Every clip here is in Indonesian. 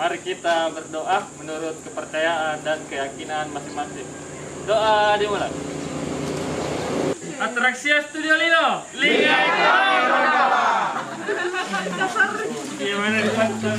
Mari kita berdoa menurut kepercayaan dan keyakinan masing-masing. Doa dimulai. Atraksi Studio Lino. Lihat. Gimana dipantul?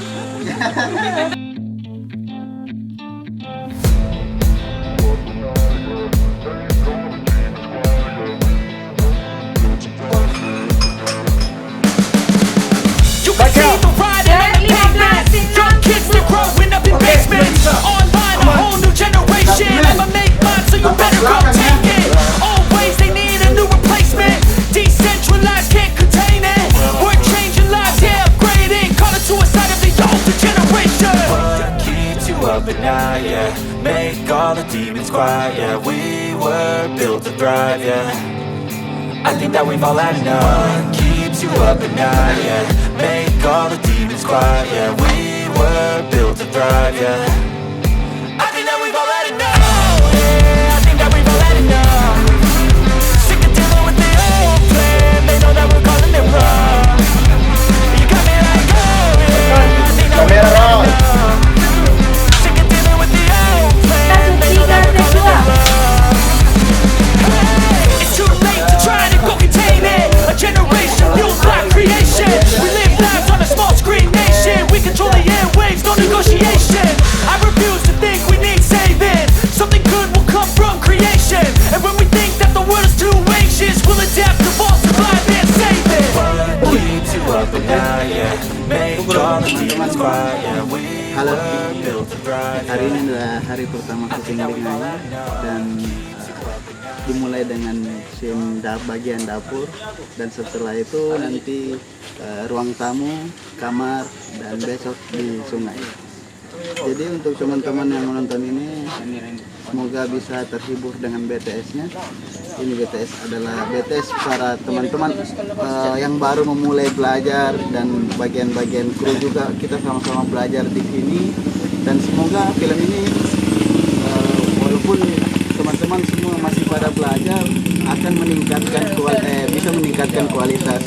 Up at night, yeah. Make all the demons quiet, yeah. We were built to thrive, yeah. I think that we've all had enough. What keeps you up at night, yeah. Make all the demons quiet, yeah. We were built to thrive, yeah. I think that we've all had enough. Yeah, I think that we've all had enough. Sick of dealing with the old plan. They know that we're calling it wrong. You got me like, oh yeah. I think that we've all had enough. Halo, hari ini adalah hari pertama syuting Lingaya dan dimulai dengan scene bagian dapur, dan setelah itu nanti ruang tamu, kamar, dan besok di sungai. Jadi untuk teman-teman yang menonton ini, semoga bisa terhibur dengan BTS-nya. Ini BTS adalah BTS para teman-teman yang baru memulai belajar, dan bagian-bagian kru juga kita sama-sama belajar di sini. Dan semoga film ini walaupun teman-teman semua masih pada belajar, akan bisa meningkatkan kualitas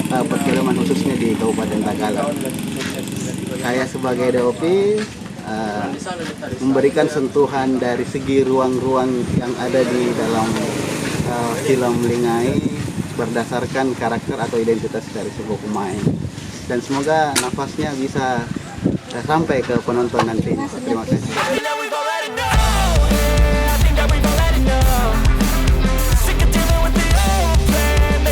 perfilman khususnya di Kabupaten Tagalang. Saya sebagai DOP memberikan sentuhan dari segi ruang-ruang yang ada di dalam film Lingaya berdasarkan karakter atau identitas dari sebuah pemain, dan semoga nafasnya bisa sampai ke penonton nantinya. Terima kasih.